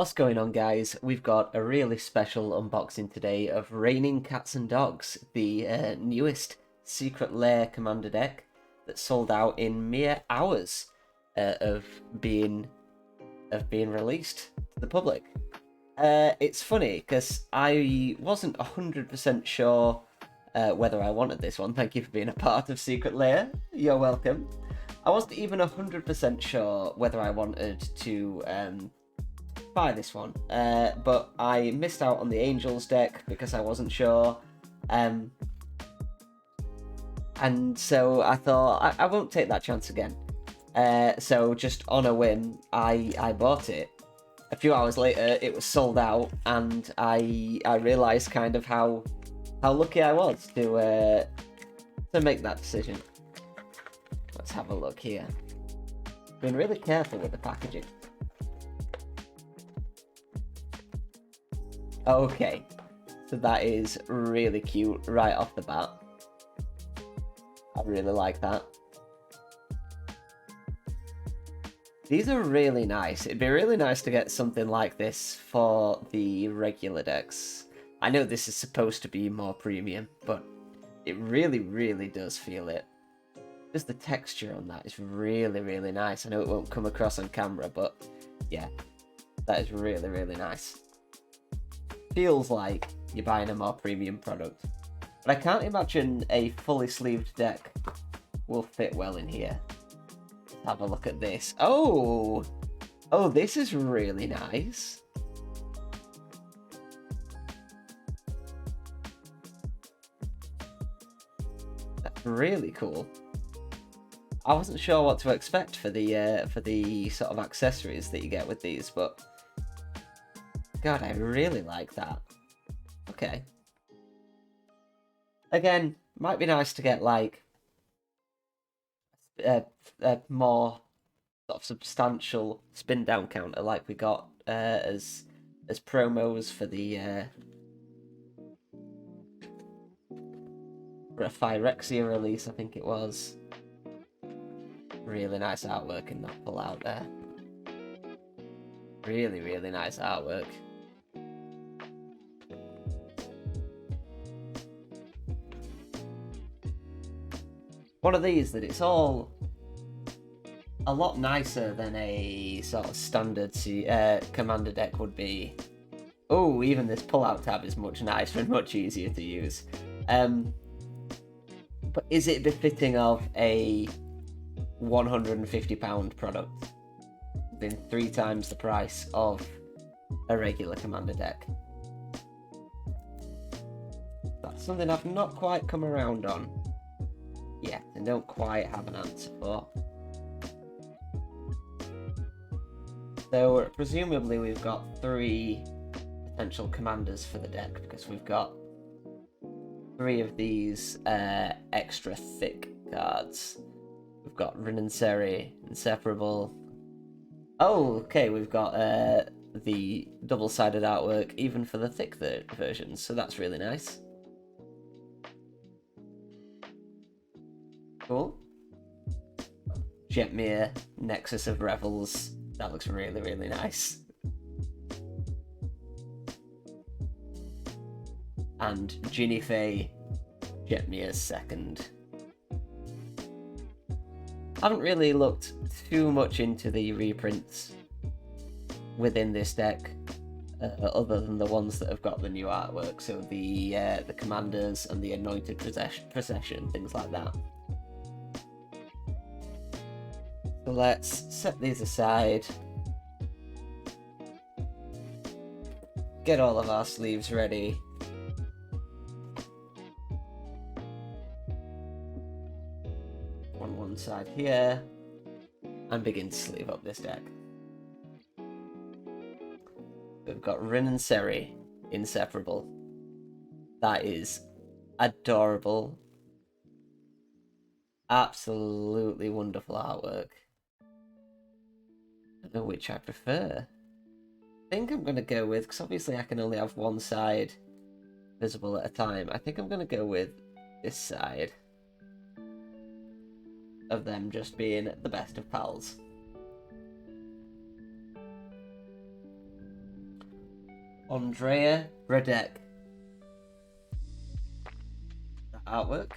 What's going on, guys? We've got a really special unboxing today of Raining Cats and Dogs, the newest Secret Lair commander deck that sold out in mere hours of being released to the public. It's funny because I wasn't 100% sure whether I wanted this one. Thank you for being a part of Secret Lair. You're welcome. I wasn't even 100% sure whether I wanted to buy this one, but I missed out on the Angels deck because I wasn't sure, and so I thought I won't take that chance again. So just on a whim, I bought it. A few hours later, it was sold out, and I realised kind of how lucky I was to make that decision. Let's have a look here. Been really careful with the packaging. Okay, so that is really cute right off the bat. I really like that. These are really nice. It'd be really nice to get something like this for the regular decks. I know this is supposed to be more premium, but it really, really does feel it. Just the texture on that is really, really nice. I know it won't come across on camera, but yeah, that is really, really nice. Feels like you're buying a more premium product. But I can't imagine a fully sleeved deck will fit well in here. Let's have a look at this. Oh, this is really nice. That's really cool. I wasn't sure what to expect for the sort of accessories that you get with these, but God, I really like that. Okay. Again, might be nice to get like a more sort of substantial spin down counter, like we got as promos for the for a Phyrexia release, I think it was. Really nice artwork in that pull out there. Really, really nice artwork. One of these that it's all a lot nicer than a sort of standard commander deck would be. Oh, even this pull-out tab is much nicer and much easier to use. But is it befitting of a £150 product? Been 3 times the price of a regular commander deck. That's something I've not quite come around on yet, and don't quite have an answer for. So presumably we've got 3 potential commanders for the deck, because we've got 3 of these extra thick cards. We've got Rinanseri, Inseparable. Oh, okay, we've got the double-sided artwork even for the thick versions, so that's really nice. Cool. Jetmir, Nexus of Revels. That looks really, really nice. And Ginny Faye, Jetmir's second. I haven't really looked too much into the reprints within this deck, other than the ones that have got the new artwork, so the Commanders and the Anointed Procession, things like that. So let's set these aside, get all of our sleeves ready. On one side here, and begin to sleeve up this deck. We've got Rinanseri, Inseparable. That is adorable. Absolutely wonderful artwork. I don't know which I prefer. I think I'm going to go with, because obviously I can only have one side visible at a time, I think I'm going to go with this side of them just being the best of pals. Andrea Radek. The artwork.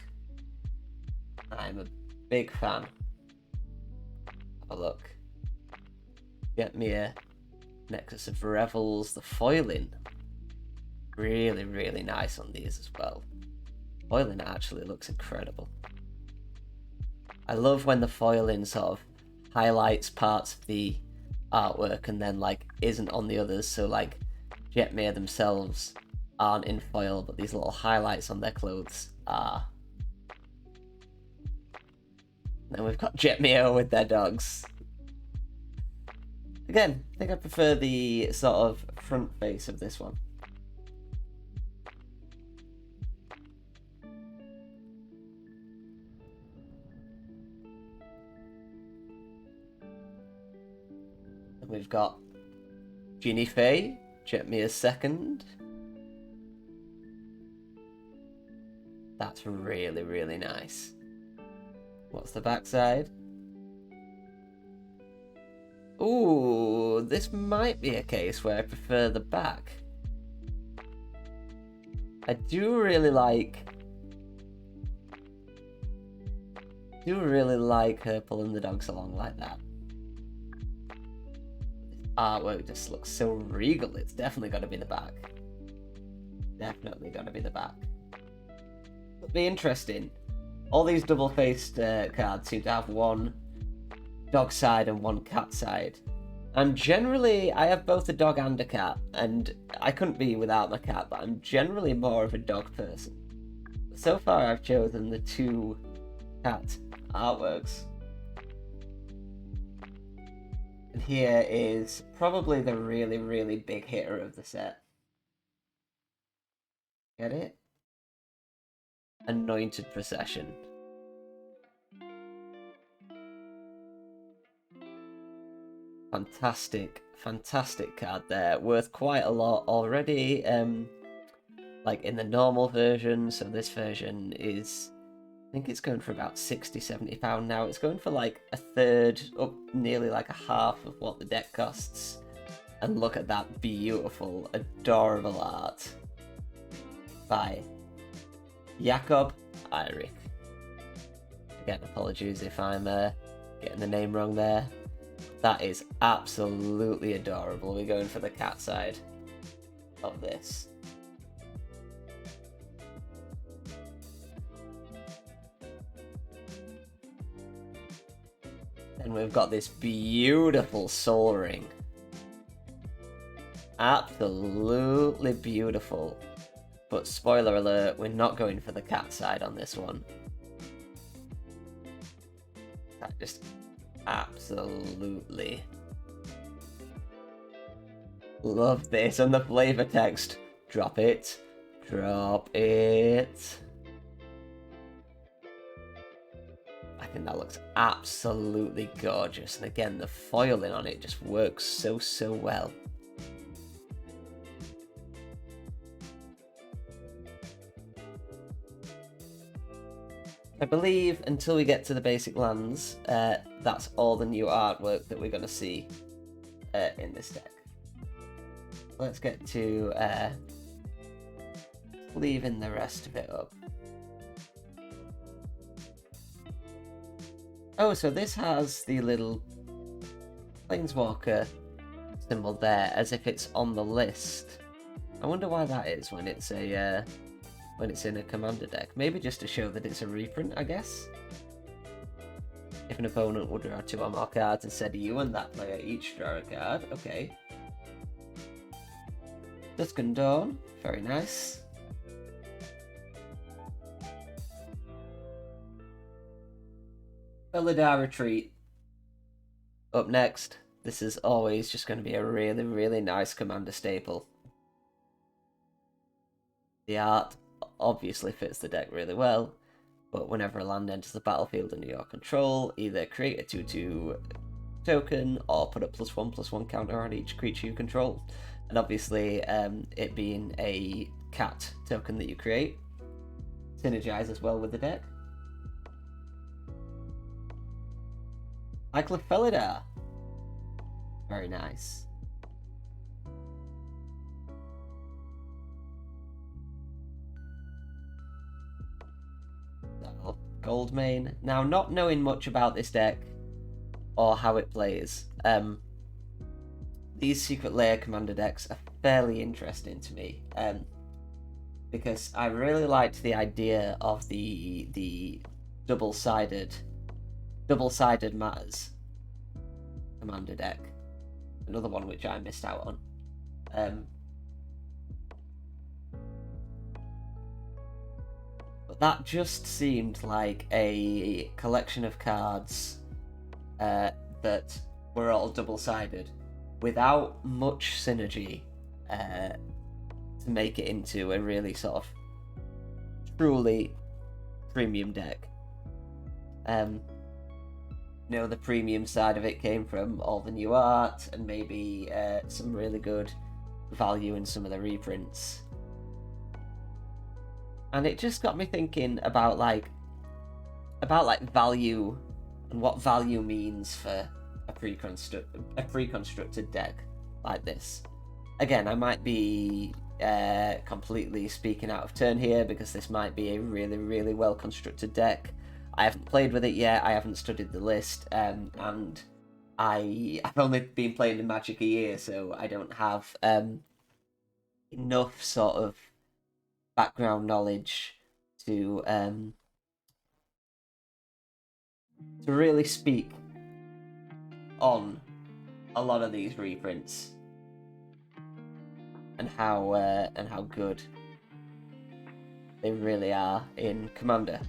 I'm a big fan. Have a look. Get me a Nexus of Revels. The foiling. Really, really nice on these as well. Foiling actually looks incredible. I love when the foiling sort of highlights parts of the artwork and then like isn't on the others, so like Jetmir themselves aren't in foil, but these little highlights on their clothes are. Then we've got Jetmir with their dogs. Again, I think I prefer the sort of front face of this one. And we've got Ginny Faye, Jetmir's second. That's really, really nice. What's the backside? Ooh, this might be a case where I prefer the back. I do really like her pulling the dogs along like that. Artwork just looks so regal. It's definitely got to be the back. Definitely got to be the back. It'll be interesting. All these double-faced cards seem to have one dog side and one cat side. And generally, I have both a dog and a cat, and I couldn't be without my cat, but I'm generally more of a dog person. So far, I've chosen the two cat artworks. And here is probably the really, really big hitter of the set. Get it? Anointed Procession. Fantastic, fantastic card there. Worth quite a lot already. Like in the normal version, so this version is, I think it's going for about £60-70 now. It's going for like a third, up nearly like a half of what the deck costs. And look at that beautiful, adorable art by Jakob Eirik. Again, apologies if I'm getting the name wrong there. That is absolutely adorable. We're going for the cat side of this. And we've got this beautiful soul ring. Absolutely beautiful. But spoiler alert, we're not going for the cat side on this one. That just absolutely love this. And the flavor text. Drop it. Drop it. I think that looks absolutely gorgeous. And again, the foiling on it just works so, so well. I believe until we get to the basic lands, that's all the new artwork that we're going to see in this deck. Let's get to leaving the rest of it up. Oh, so this has the little Planeswalker symbol there, as if it's on the list. I wonder why that is when it's a when it's in a commander deck. Maybe just to show that it's a reprint, I guess. If an opponent would draw 2 or more cards instead of you and that player each draw a card. Okay. Dusk and Dawn, very nice. Felidar Retreat. Up next, this is always just going to be a really, really nice commander staple. The art obviously fits the deck really well, but whenever a land enters the battlefield under your control, either create a 2/2 token or put a +1/+1 counter on each creature you control. And obviously, it being a cat token that you create, synergizes well with the deck. Felidar. Very nice. Goldmane. Now, not knowing much about this deck or how it plays, these Secret Lair commander decks are fairly interesting to me, because I really liked the idea of the double-sided matters commander deck. Another one which I missed out on. But that just seemed like a collection of cards that were all double-sided without much synergy to make it into a really sort of truly premium deck. The premium side of it came from all the new art and maybe some really good value in some of the reprints. And it just got me thinking about value and what value means for a pre-constructed deck like this. Again, I might be completely speaking out of turn here because this might be a really, really well constructed deck. I haven't played with it yet. I haven't studied the list, and I've only been playing in Magic a year, so I don't have enough sort of background knowledge to really speak on a lot of these reprints and how good they really are in Commander,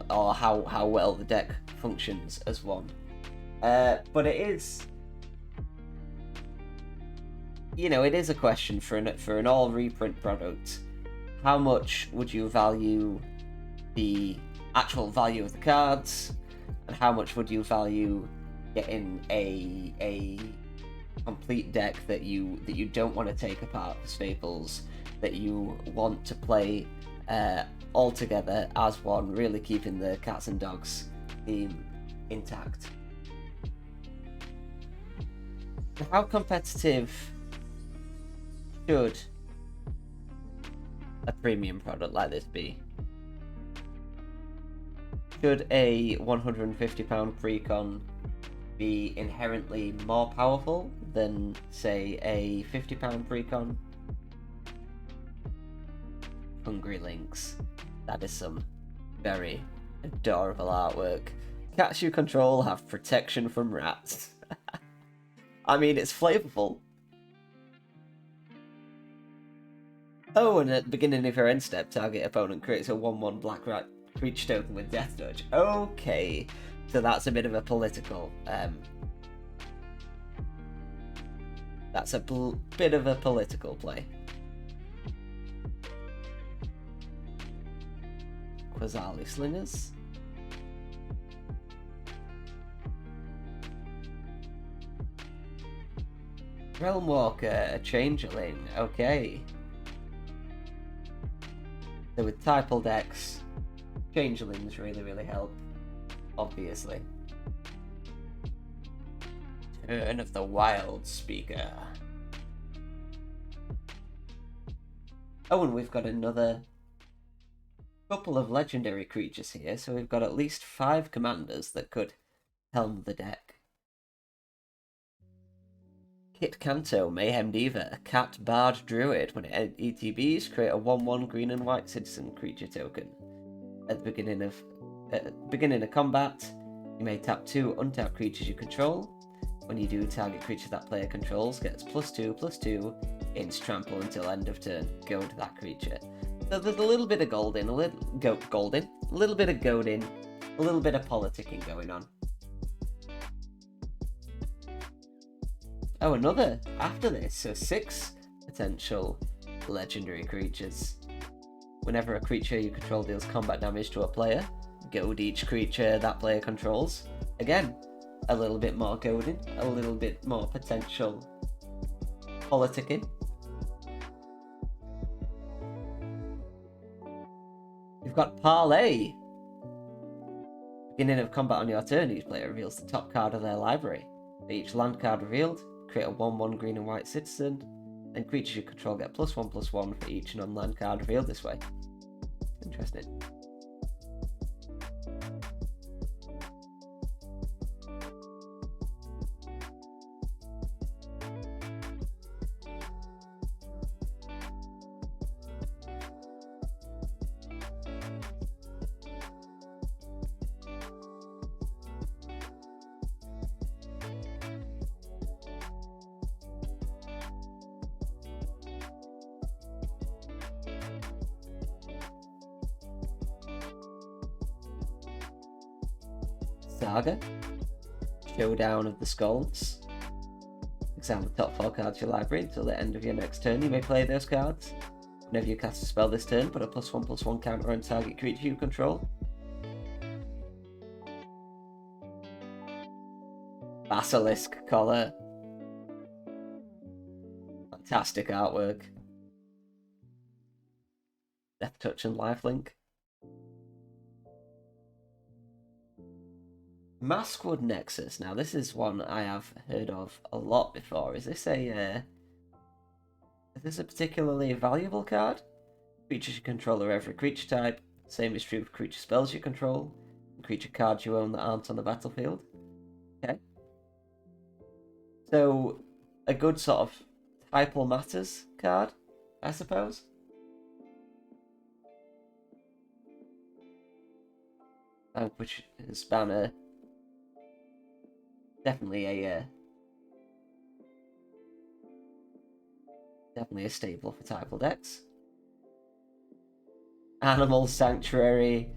or how well the deck functions as one. But it is, it is a question for an all reprint product. How much would you value the actual value of the cards, and how much would you value getting a complete deck that you don't want to take apart for staples, that you want to play all together as one, really keeping the cats and dogs theme intact? How competitive should a premium product like this be? Should a £150 pre-con be inherently more powerful than, say, a £50 pre-con? Hungry Lynx. That is some very adorable artwork. Cats you control have protection from rats. I mean, it's flavorful. Oh, and at the beginning of your end step, target opponent creates a 1/1 black rat creature token with death dodge. Okay, so that's a bit of a political. That's a bit of a political play. Quasali Slingers. Realmwalker, a changeling. Okay. So with Typal decks, changelings really, really help, obviously. Turn of the Wild Speaker. Oh, and we've got another couple of legendary creatures here, so we've got at least 5 commanders that could helm the deck. Kit Kanto, Mayhem Diva, a cat bard druid. When it ETBs, create a 1/1 green and white citizen creature token. At the beginning of combat, you may tap 2 untapped creatures you control. When you do, target creature that player controls gets +2/+2 ins trample until end of turn. Goad that creature. So there's a little bit of golding, a little bit of goading, a little bit of politicking going on. Oh, another after this, so 6 potential legendary creatures. Whenever a creature you control deals combat damage to a player, goad each creature that player controls. Again, a little bit more goading, a little bit more potential politicking. You've got Parlay. Beginning of combat on your turn, each player reveals the top card of their library. For each land card revealed, create a 1/1 green and white citizen, and creatures you control get +1/+1 for each non-land card revealed this way. Interesting. Saga, Showdown of the Skalds. Examine the top 4 cards of your library until the end of your next turn. You may play those cards. Whenever you cast a spell this turn, put a +1/+1 counter on target creature you control. Basilisk Collar. Fantastic artwork. Death Touch and Lifelink. Maskwood Nexus. Now this is one I have heard of a lot before. Is this a particularly valuable card? Creatures you control are every creature type. Same is true for creature spells you control and creature cards you own that aren't on the battlefield. Okay. So a good sort of Typal Matters card, I suppose. Vanquish's Banner. Definitely a staple for Typal decks. Animal Sanctuary.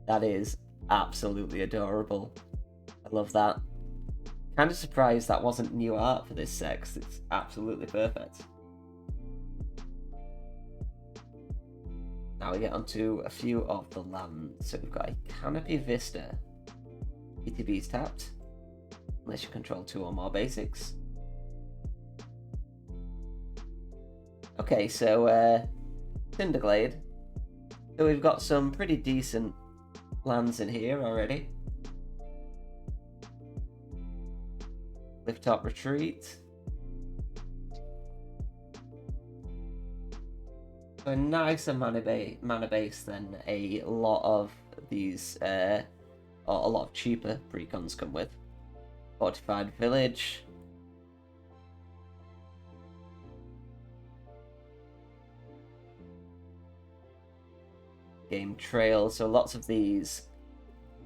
That is absolutely adorable. I love that. Kind of surprised that wasn't new art for this set, 'cause it's absolutely perfect. Now we get onto a few of the lands. So we've got a Canopy Vista. ETB's tapped, unless you control 2 or more basics. Okay, so Cinderglade. So we've got some pretty decent lands in here already. Clifftop Retreat. So a nicer mana base than a lot of these, or a lot of cheaper precons come with. Fortified Village. Game Trail. So lots of these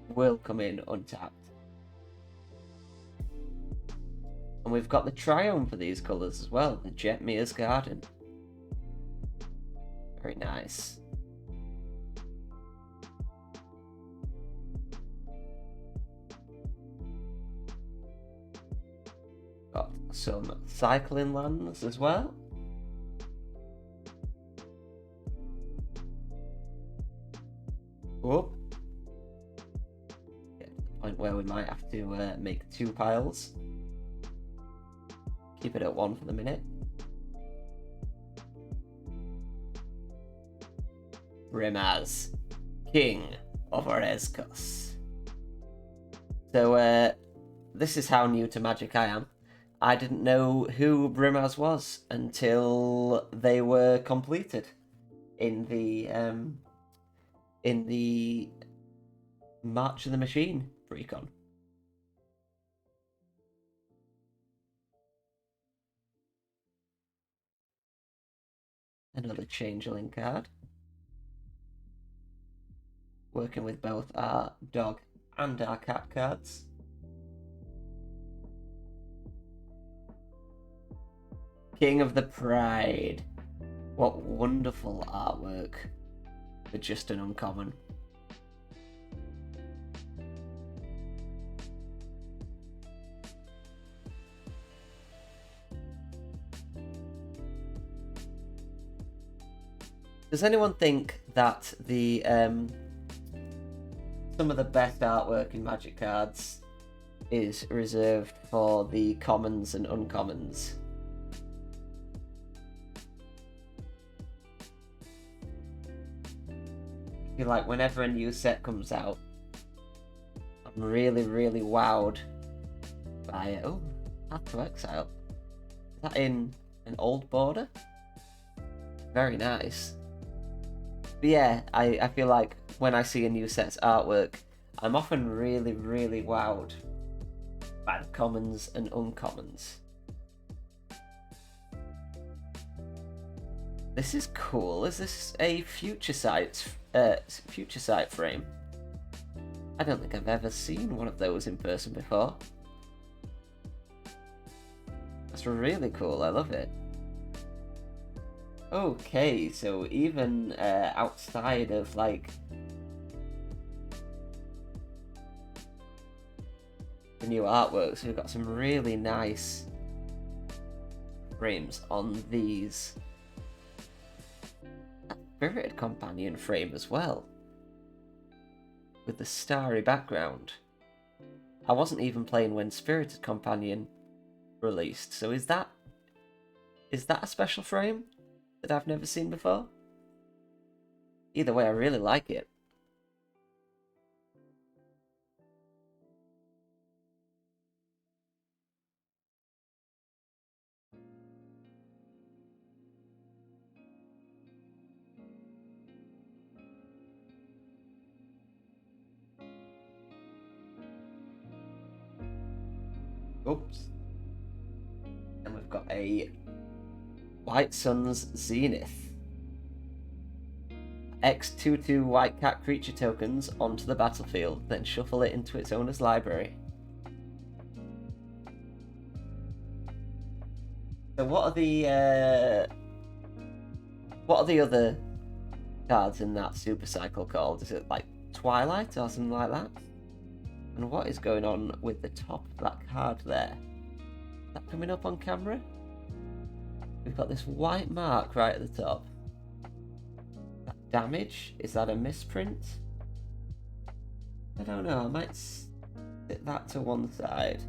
will come in untapped. And we've got the Triumph for these colours as well, the Jetmir's Garden. Very nice. Got some cycling lands as well. Whoop. Get to the point where we might have to make 2 piles. Keep it at 1 for the minute. Rimaz, King of Oreskos. So this is how new to Magic I am. I didn't know who Brimaz was until they were completed in the March of the Machine precon. Another Changeling card. Working with both our dog and our cat cards. King of the Pride. What wonderful artwork for just an uncommon. Does anyone think that the some of the best artwork in Magic cards is reserved for the commons and uncommons? I feel like whenever a new set comes out, I'm really, really wowed by it. Oh, Path to Exile. Is that in an old border? Very nice. But yeah, I feel like when I see a new set's artwork, I'm often really, really wowed by the commons and uncommons. This is cool. Is this a future sight frame? I don't think I've ever seen one of those in person before. That's really cool. I love it. Okay, so even outside of like the new artwork. So we've got some really nice frames on these. A Spirited Companion frame as well, with the starry background. I wasn't even playing when Spirited Companion released, so is that a special frame that I've never seen before? Either way, I really like it. Oops. And we've got a White Sun's Zenith. X22 white cat creature tokens onto the battlefield, then shuffle it into its owner's library. So what are the other cards in that super cycle called? Is it like Twilight or something like that? And what is going on with the top of that card there? Is that coming up on camera? We've got this white mark right at the top. That damage? Is that a misprint? I don't know, I might sit that to one side.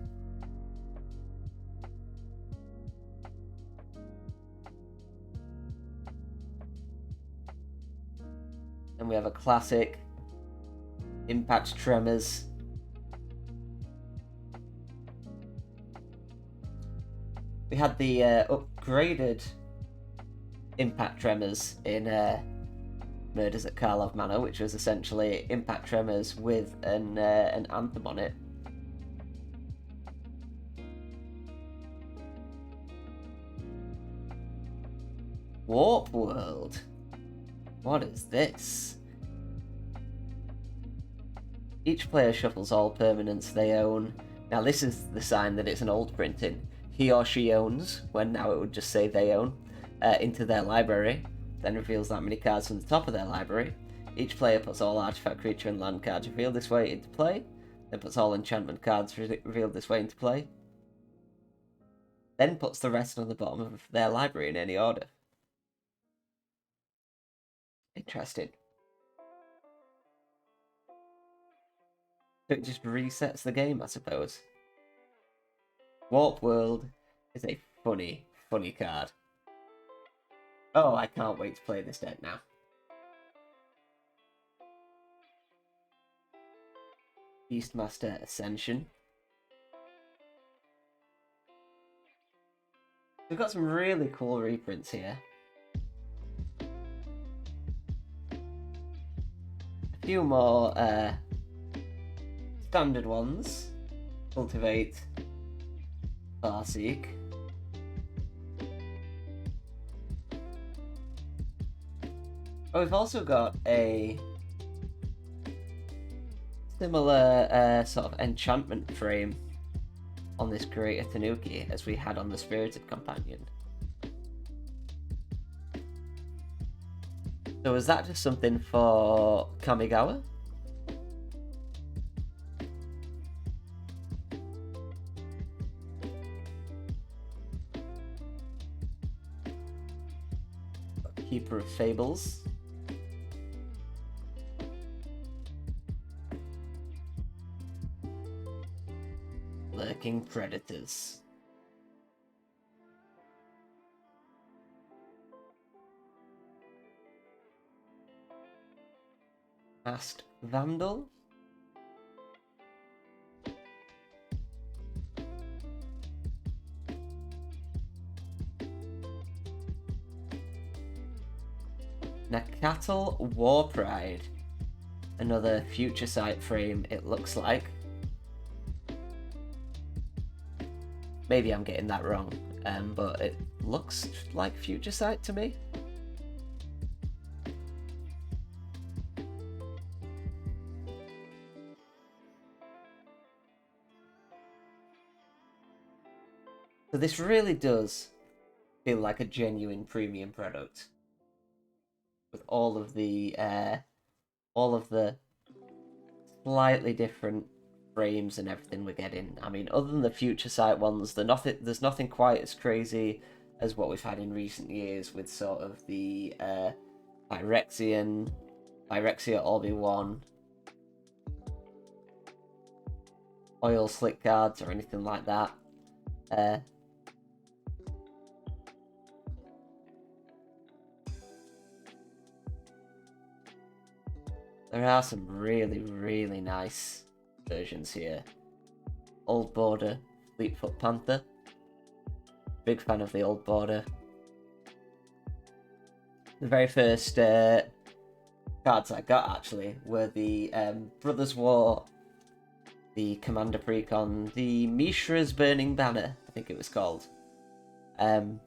And we have a classic Impact Tremors. We had the upgraded Impact Tremors in Murders at Karlov Manor, which was essentially Impact Tremors with an anthem on it. Warp World. What is this? Each player shuffles all permanents they own. Now this is the sign that it's an old printing. He or she owns, when now it would just say they own, into their library, then reveals that many cards from the top of their library. Each player puts all artifact, creature, and land cards revealed this way into play, then puts all enchantment cards revealed this way into play, then puts the rest on the bottom of their library in any order. Interesting. So it just resets the game, I suppose. Warp World is a funny, funny card. Oh, I can't wait to play this deck now. Beastmaster Ascension. We've got some really cool reprints here. A few more standard ones. Cultivate, Farseek. Oh, we've also got a similar sort of enchantment frame on this Greater Tanuki as we had on the Spirited Companion. So is that just something for Kamigawa? Keeper of Fables. Lurking Predators. Masked Vandal. Nakatal War Pride. Another Future Sight frame, it looks like. Maybe I'm getting that wrong, but it looks like Future Sight to me. So this really does feel like a genuine premium product, with all of the slightly different frames and everything we're getting. I mean, other than the Future Sight ones, there's nothing quite as crazy as what we've had in recent years with sort of the Pyrexia Orbi-1 oil slick cards or anything like that. There are some really, really nice versions here. Old Border Fleetfoot Panther. Big fan of the Old Border. The very first cards I got, actually, were the Brothers War, the Commander Precon, the Mishra's Burning Banner, I think it was called. And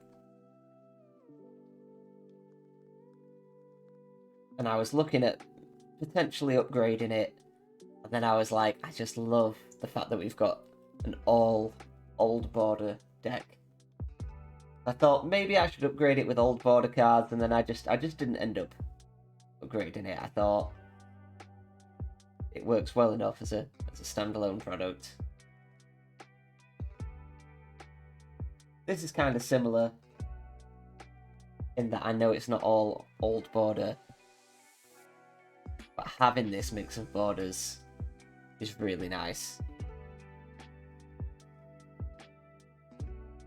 I was looking at potentially upgrading it, and then I was like, I just love the fact that we've got an all Old Border deck. I thought maybe I should upgrade it with Old Border cards, and then I just didn't end up upgrading it. I thought it works well enough as a standalone product. This is kind of similar in that I know it's not all Old Border, but having this mix of borders is really nice.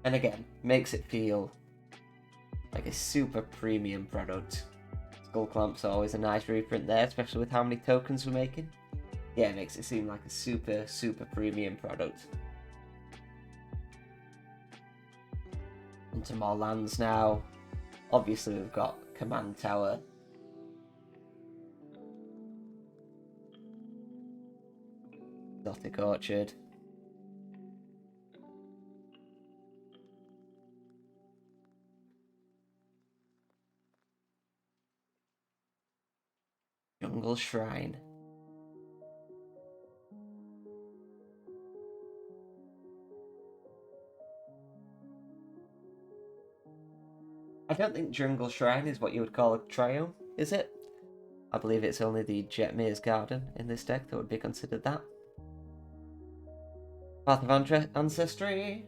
And again, makes it feel like a super premium product. Skull Clamp's always a nice reprint there, especially with how many tokens we're making. Yeah, it makes it seem like a super, super premium product. Into more lands now. Obviously we've got Command Tower. Exotic Orchard. Jungle Shrine. I don't think Jungle Shrine is what you would call a trio, is it? I believe it's only the Jetmir's Garden in this deck that would be considered that. Path of Ancestry.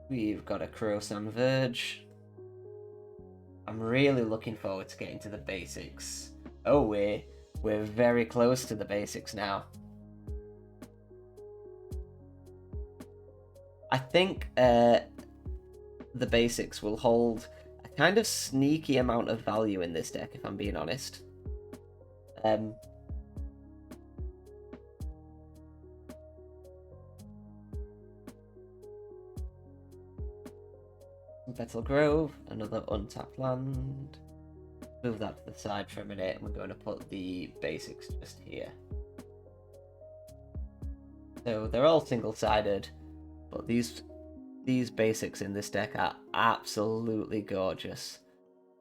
We've got a Crosan Verge. I'm really looking forward to getting to the basics. Oh, we're very close to the basics now. I think the basics will hold a kind of sneaky amount of value in this deck, if I'm being honest. Betel Grove, another untapped land. Move that to the side for a minute, and we're going to put the basics just here. So they're all single-sided, but these basics in this deck are absolutely gorgeous.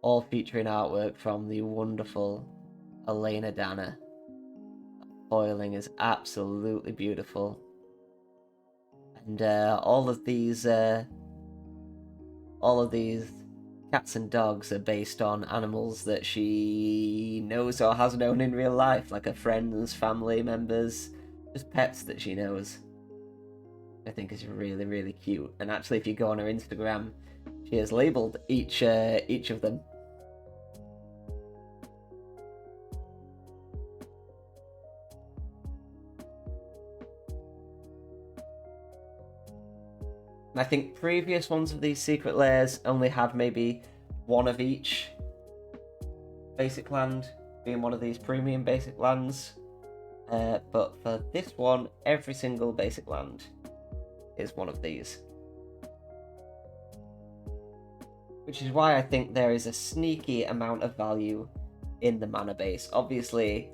All featuring artwork from the wonderful Elena Danner. Foiling is absolutely beautiful. And all of these cats and dogs are based on animals that she knows or has known in real life, like her friends, family members, just pets that she knows. I think is really, really cute. And actually, if you go on her Instagram, she has labelled each of them. I think previous ones of these secret lairs only had maybe one of each basic land being one of these premium basic lands. But for this one, every single basic land is one of these. Which is why I think there is a sneaky amount of value in the mana base. Obviously,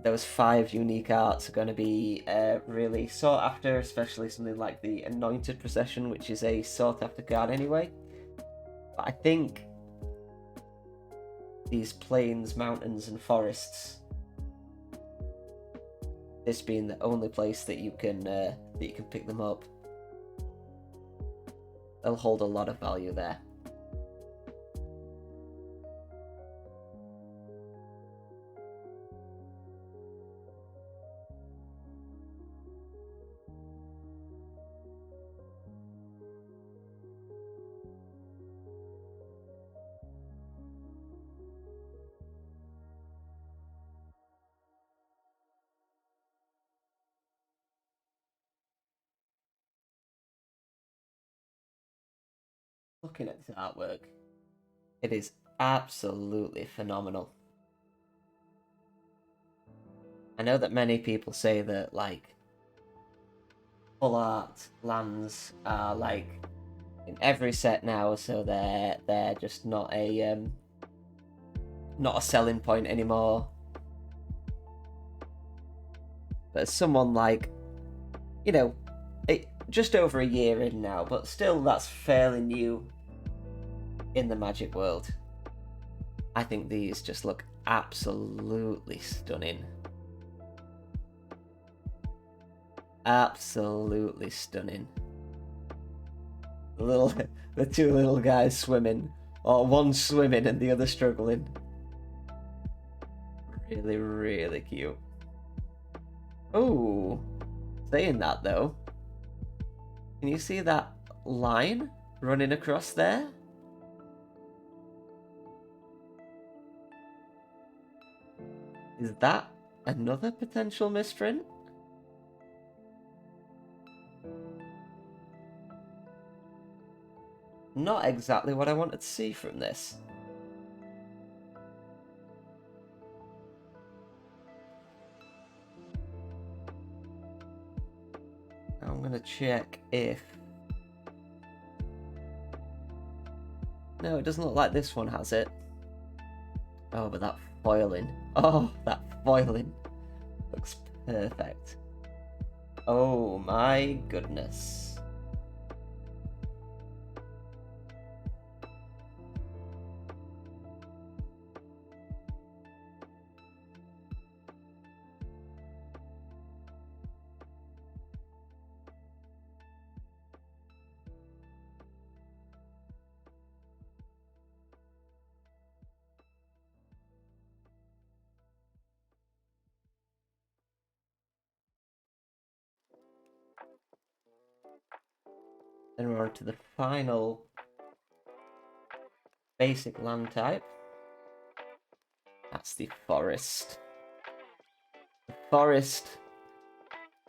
those 5 unique arts are going to be really sought after, especially something like the Anointed Procession, which is a sought after card anyway. But I think these plains, mountains, and forests, this being the only place that you can pick them up, they'll hold a lot of value there. looking at this artwork. It is absolutely phenomenal. I know that many people say that, like, full art lands are, like, in every set now, so they're just not a selling point anymore. But as someone like, you know, just over a year in now, but still that's fairly new in the Magic world, I think these just look absolutely stunning. Absolutely stunning. The two little guys swimming, or one swimming and the other struggling. Really, really cute. Oh, saying that though, can you see that line running across there? Is that another potential misprint? Not exactly what I wanted to see from this. I'm gonna check if... No, it doesn't look like this one has it. Oh, but that foiling. Oh, that foiling looks perfect. Oh my goodness. Then we're on to the final basic land type. That's the forest. The forest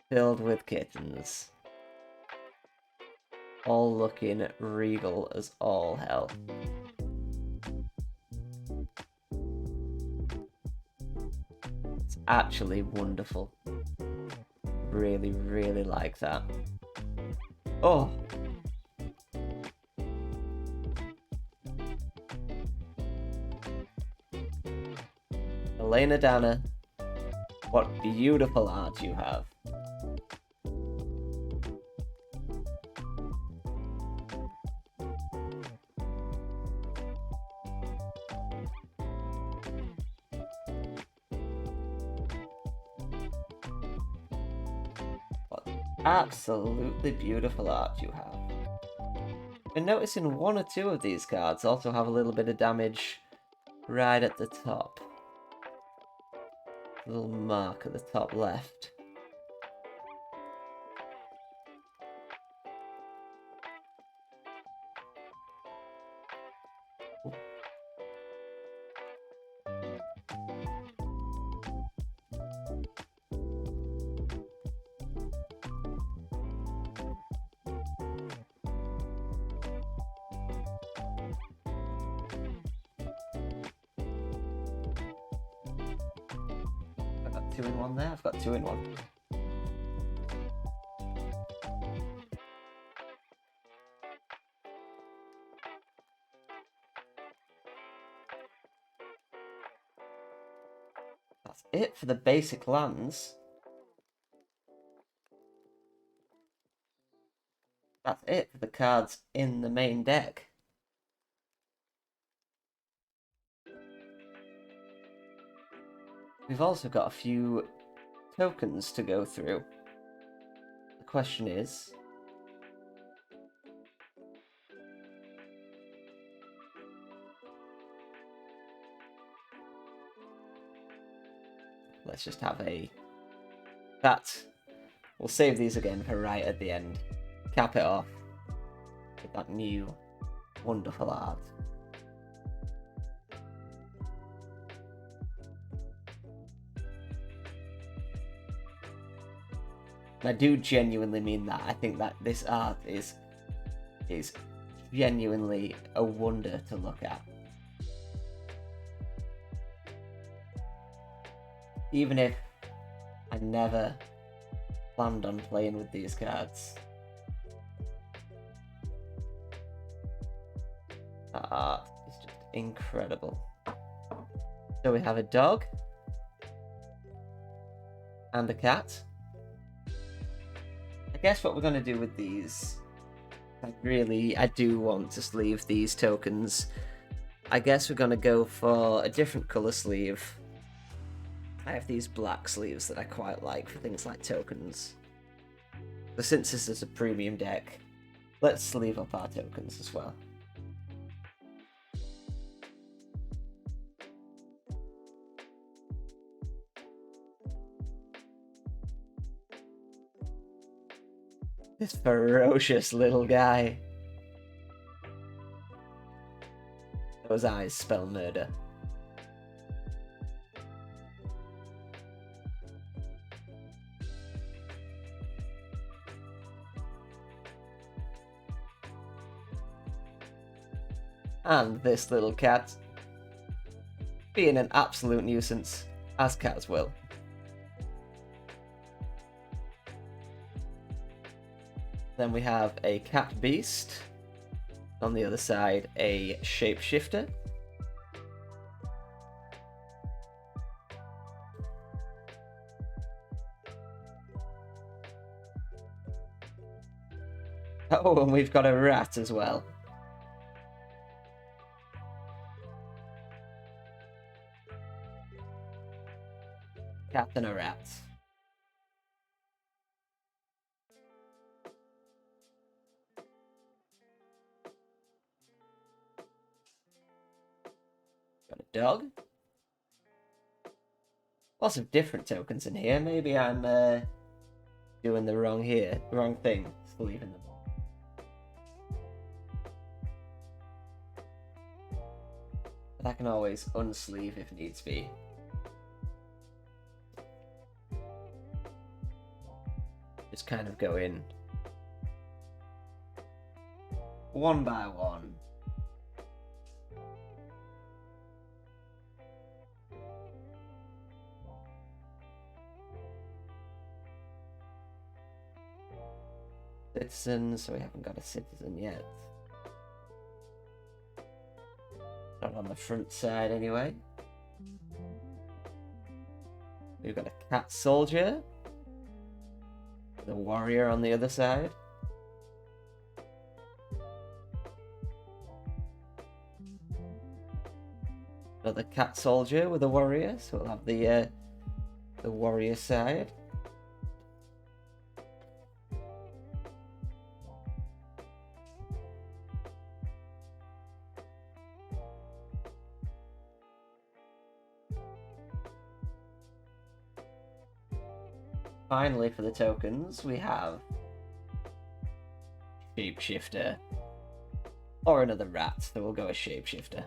filled with kittens. All looking regal as all hell. It's actually wonderful. Really, really like that. Oh! Elena Dana, what beautiful art you have. What absolutely beautiful art you have. Been noticing one or two of these cards also have a little bit of damage right at the top. A little mark at the top left. I've got 2 in 1 there, I've got 2 in 1. That's it for the basic lands. That's it for the cards in the main deck. We've also got a few tokens to go through. The question is... Let's just have a... We'll save these again for right at the end. Cap it off with that new wonderful art. And I do genuinely mean that. I think that this art is genuinely a wonder to look at. Even if I never planned on playing with these cards. That art is just incredible. So we have a dog and a cat. I guess what we're going to do with these, I do want to sleeve these tokens. I guess we're going to go for a different colour sleeve. I have these black sleeves that I quite like for things like tokens. But since this is a premium deck, let's sleeve up our tokens as well. This ferocious little guy. Those eyes spell murder. And this little cat being an absolute nuisance, as cats will. Then we have a cat beast. On the other side, a shapeshifter. Oh, and we've got a rat as well. Cat and a rat. Got a dog. Lots of different tokens in here. Maybe I'm doing the wrong thing, sleeving them. But I can always unsleeve if needs be. Just kind of go in one by one. Citizen, so we haven't got a citizen yet. Not on the front side anyway. We've got a cat soldier. The warrior on the other side. Another cat soldier with a warrior, so we'll have the warrior side. Finally, for the tokens, we have shapeshifter, or another rat, so we'll go with shapeshifter.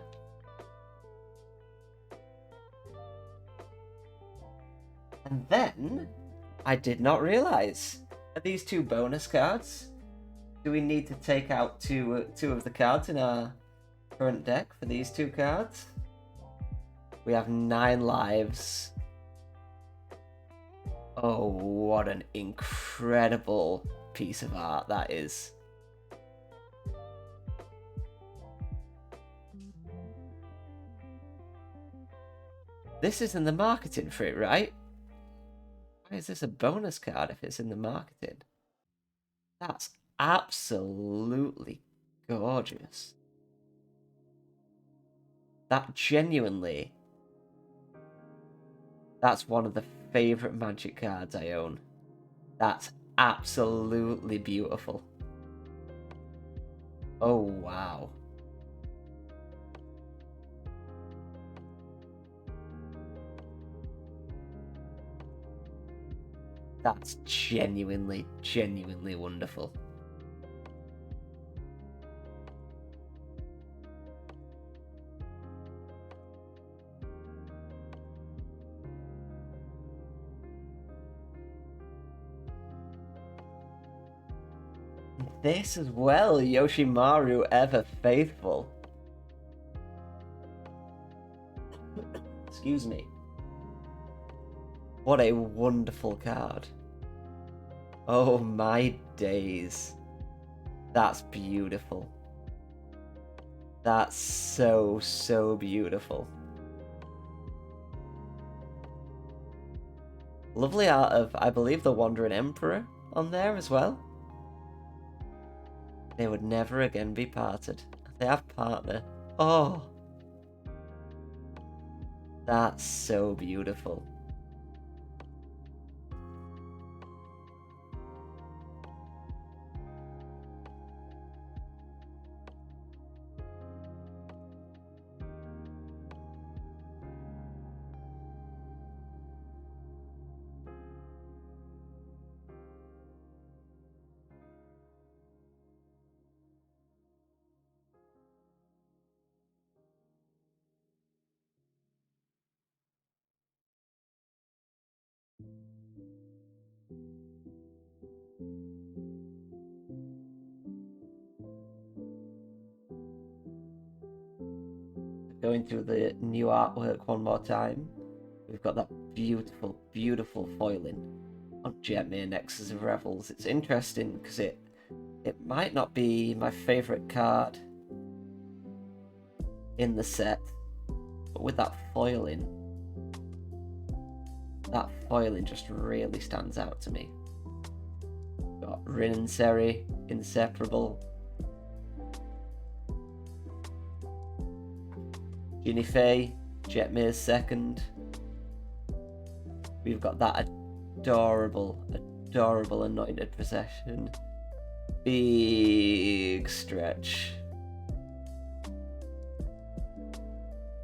And then, I did not realise, are these two bonus cards? Do we need to take out two of the cards in our current deck for these two cards? We have 9 lives. Oh, what an incredible piece of art that is. This is in the marketing for it, right? Why is this a bonus card if it's in the marketing? That's absolutely gorgeous. That genuinely... That's one of the favourite Magic cards I own. That's absolutely beautiful. Oh, wow. That's genuinely, genuinely wonderful. This as well, Yoshimaru Ever Faithful. Excuse me. What a wonderful card. Oh my days. That's beautiful. That's so, so beautiful. Lovely art of, I believe, the Wandering Emperor on there as well. They would never again be parted. They have partner. Oh. That's so beautiful. Going through the new artwork one more time. We've got that beautiful, beautiful foiling on Jetmir Nexus of Revels. It's interesting because it might not be my favourite card in the set, but with that foiling just really stands out to me. Got Rin and Seri, Inseparable. Jinifei, Jetmir's second. We've got that adorable, adorable Anointed Procession. Big stretch.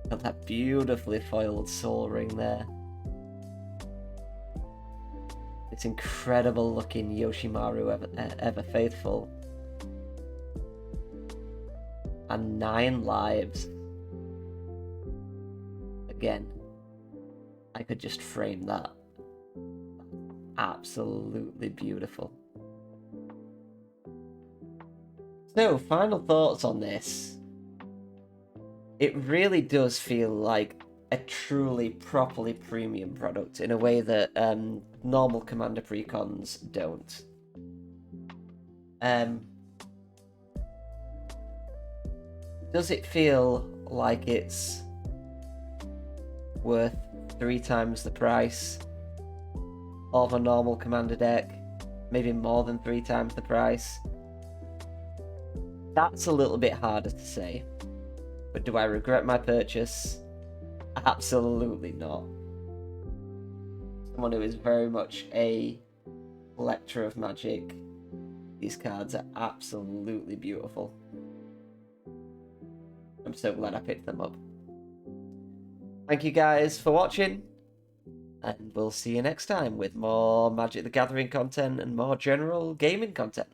Got that beautifully foiled Soul Ring there. This incredible looking Yoshimaru Ever Faithful. And 9 lives. Again, I could just frame that. Absolutely beautiful. So, final thoughts on this. It really does feel like a truly, properly premium product in a way that normal Commander Precons don't. Does it feel like it's worth 3 times the price of a normal Commander deck? Maybe more than 3 times the price? That's a little bit harder to say. But do I regret my purchase? Absolutely not. Someone who is very much a collector of Magic, these cards are absolutely beautiful. I'm so glad I picked them up. Thank you guys for watching, and we'll see you next time with more Magic the Gathering content and more general gaming content.